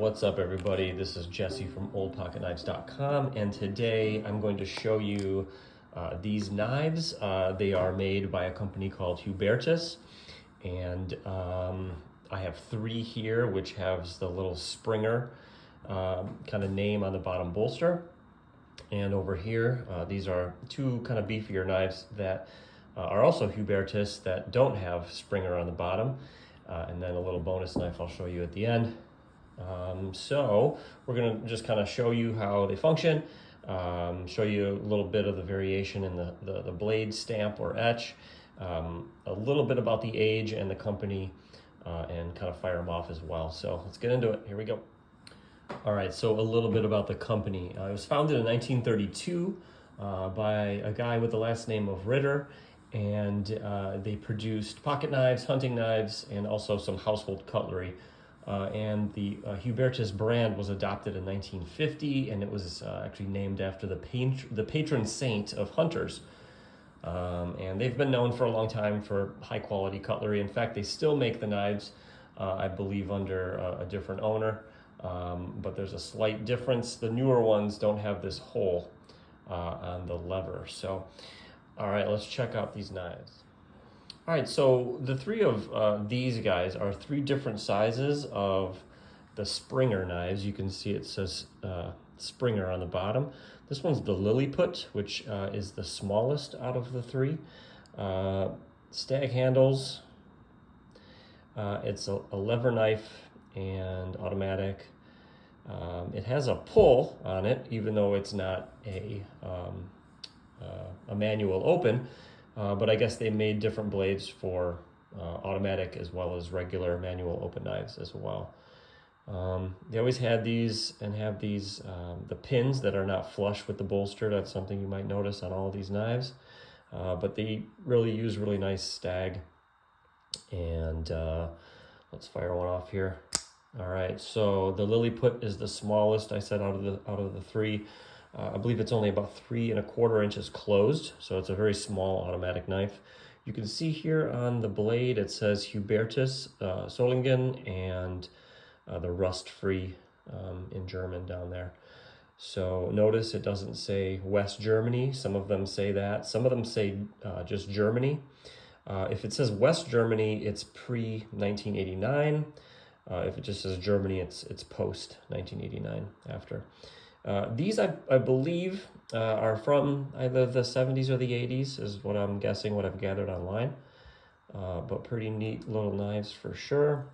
what's up everybody? This is Jesse from oldpocketknives.com, and today I'm going to show you these knives. They are made by a company called Hubertus, and I have three here which has the little Springer kind of name on the bottom bolster. And over here, these are two kind of beefier knives that are also Hubertus that don't have Springer on the bottom. And then a little bonus knife I'll show you at the end. So we're going to just kind of show you how they function, show you a little bit of the variation in the blade stamp or etch, a little bit about the age and the company, and kind of fire them off as well. So let's get into it. Here we go. All right, so a little bit about the company. It was founded in 1932 by a guy with the last name of Ritter. And they produced pocket knives, hunting knives, and also some household cutlery. And the Hubertus brand was adopted in 1950, and it was actually named after the patron saint of hunters. And they've been known for a long time for high quality cutlery. In fact, they still make the knives, I believe, under a different owner. But there's a slight difference. The newer ones don't have this hole on the lever. So. All right, let's check out these knives. All right, so the three of these guys are three different sizes of the Springer knives. You can see it says Springer on the bottom. This one's the Lilliput, which is the smallest out of the three. Stag handles. It's a lever knife and automatic. It has a pull on it, even though it's not a manual open, but I guess they made different blades for automatic as well as regular manual open knives as well. They always had these and have these, the pins that are not flush with the bolster. That's something you might notice on all of these knives, but they really use really nice stag. And let's fire one off here. All right, so the Lilliput is the smallest, I said, out of the three. I believe it's only about 3 1/4 inches closed, so it's a very small automatic knife. You can see here on the blade it says Hubertus Solingen and the rust-free in German down there. So notice it doesn't say West Germany. Some of them say that. Some of them say just Germany. If it says West Germany, it's pre-1989. If it just says Germany, it's post-1989 after. These, I believe, are from either the 70s or the 80s, is what I'm guessing, what I've gathered online. But pretty neat little knives for sure.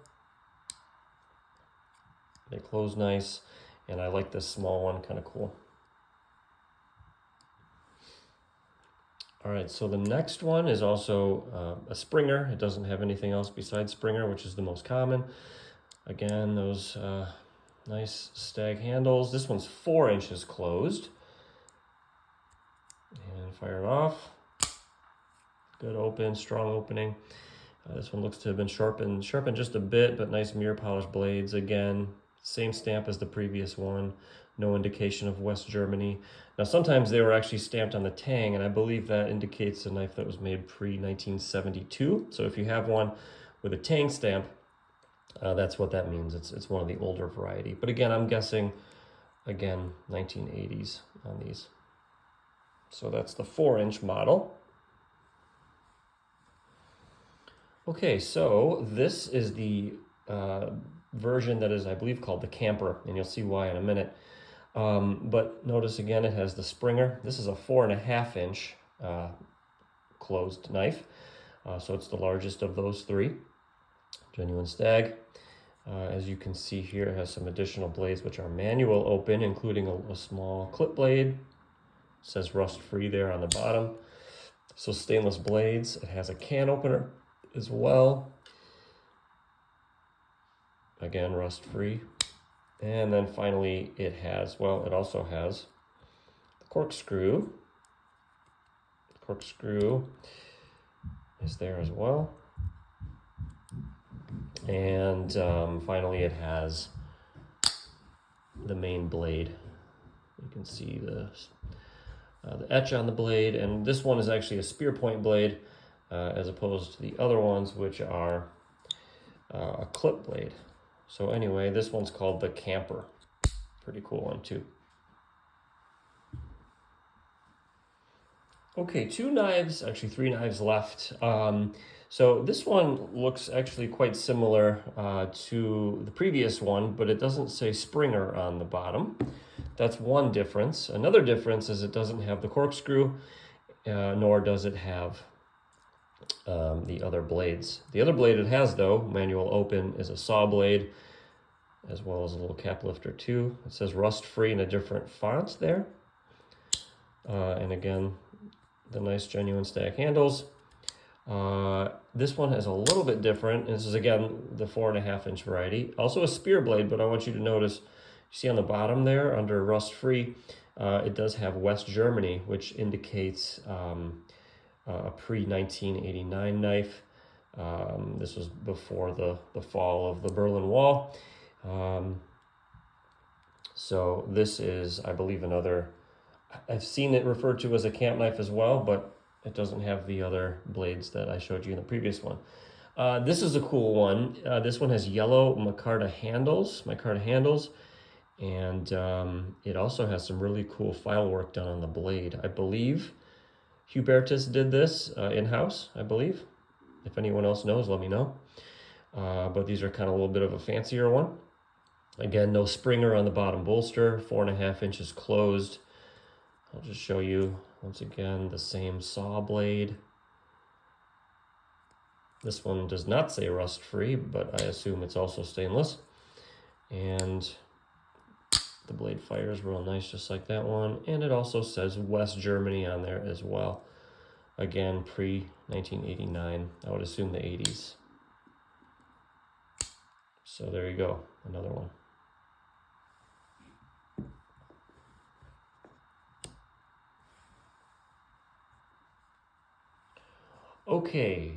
They close nice, and I like this small one, kind of cool. All right, so the next one is also a Springer. It doesn't have anything else besides Springer, which is the most common. Again, those nice stag handles. This one's 4 inches closed. And fire it off. Good open, strong opening. This one looks to have been sharpened just a bit, but nice mirror polished blades. Again, same stamp as the previous one. No indication of West Germany. Now, sometimes they were actually stamped on the tang, and I believe that indicates a knife that was made pre-1972. So if you have one with a tang stamp, that's what that means. It's one of the older variety. But again, I'm guessing, again, 1980s on these. So that's the 4-inch model. Okay, so this is the version that is, I believe, called the Camper, and you'll see why in a minute. But notice again, it has the Springer. This is a 4.5 inch closed knife. So it's the largest of those three. Genuine stag. As you can see here, it has some additional blades which are manual open, including a small clip blade. It says rust free there on the bottom. So stainless blades. It has a can opener as well. Again, rust free. And then finally it has, well, it also has the corkscrew. The corkscrew is there as well. And finally it has the main blade. You can see the etch on the blade, and this one is actually a spear point blade as opposed to the other ones, which are a clip blade. So anyway, this one's called the Camper. Pretty cool one too. Okay, two knives, actually three knives left. So this one looks actually quite similar to the previous one, but it doesn't say Springer on the bottom. That's one difference. Another difference is it doesn't have the corkscrew, nor does it have the other blades. The other blade it has, though, manual open, is a saw blade, as well as a little cap lifter too. It says rust-free in a different font there. And again, the nice genuine stag handles. This one is a little bit different. This is again the 4.5 inch variety. Also a spear blade, but I want you to notice, you see on the bottom there under rust free, it does have West Germany, which indicates a pre-1989 knife. This was before the fall of the Berlin Wall. So this is, I believe, another, I've seen it referred to as a camp knife as well, but it doesn't have the other blades that I showed you in the previous one. This is a cool one. This one has yellow micarta handles, and it also has some really cool file work done on the blade. I believe Hubertus did this in-house, I believe. If anyone else knows, let me know. But these are kind of a little bit of a fancier one. Again, no Springer on the bottom bolster, 4.5 inches closed. I'll just show you once again the same saw blade. This one does not say rust free, but I assume it's also stainless. And the blade fires real nice, just like that one. And it also says West Germany on there as well. Again, pre-1989, I would assume the 80s. So there you go, another one. Okay,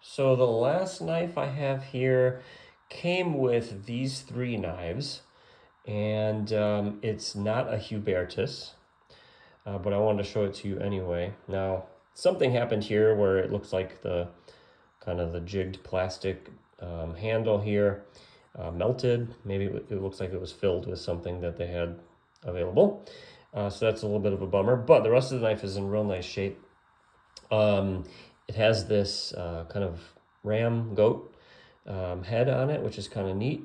so the last knife I have here came with these three knives, and it's not a Hubertus, but I wanted to show it to you anyway. Now, something happened here where it looks like the kind of the jigged plastic handle here melted. Maybe it looks like it was filled with something that they had available. So that's a little bit of a bummer, but the rest of the knife is in real nice shape. It has this kind of ram goat head on it, which is kind of neat.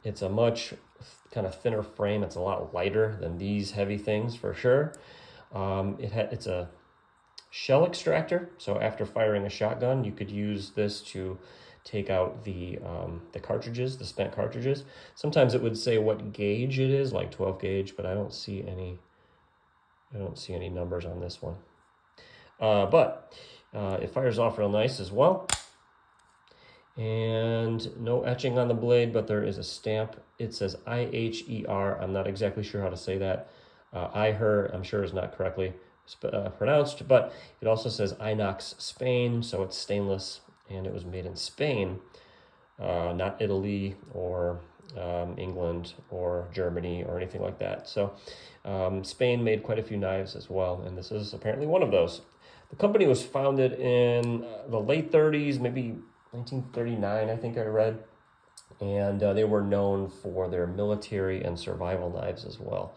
It's a much kind of thinner frame. It's a lot lighter than these heavy things for sure. It's a shell extractor. So after firing a shotgun, you could use this to take out the cartridges, the spent cartridges. Sometimes it would say what gauge it is, like 12 gauge, but I don't see any numbers on this one. But it fires off real nice as well. And no etching on the blade, but there is a stamp. It says IHER. I'm not exactly sure how to say that. IHER, I'm sure is not correctly pronounced, but it also says Inox Spain, so it's stainless, and it was made in Spain, not Italy or England or Germany or anything like that. So Spain made quite a few knives as well, and this is apparently one of those. The company was founded in the late 30s, maybe 1939, I think I read. And they were known for their military and survival knives as well.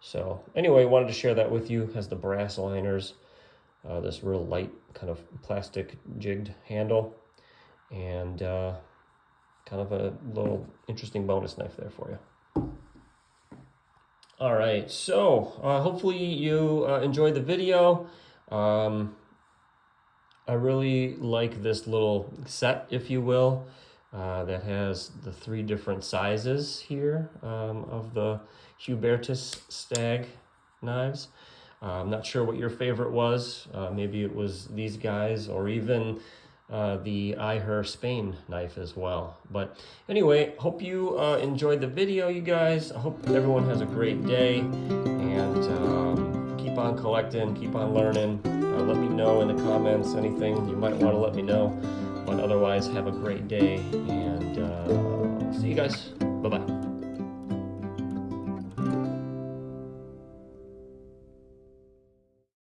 So anyway, wanted to share that with you. Has the brass liners, this real light kind of plastic jigged handle, and kind of a little interesting bonus knife there for you. All right, so hopefully you enjoyed the video. I really like this little set, if you will, that has the three different sizes here of the Hubertus stag knives. I'm not sure what your favorite was. Maybe it was these guys, or even the IHER Spain knife as well. But anyway, hope you enjoyed the video, you guys. I hope everyone has a great day, and keep on collecting, keep on learning. Let me know in the comments anything you might want to let me know. But otherwise, have a great day, and see you guys. Bye-bye.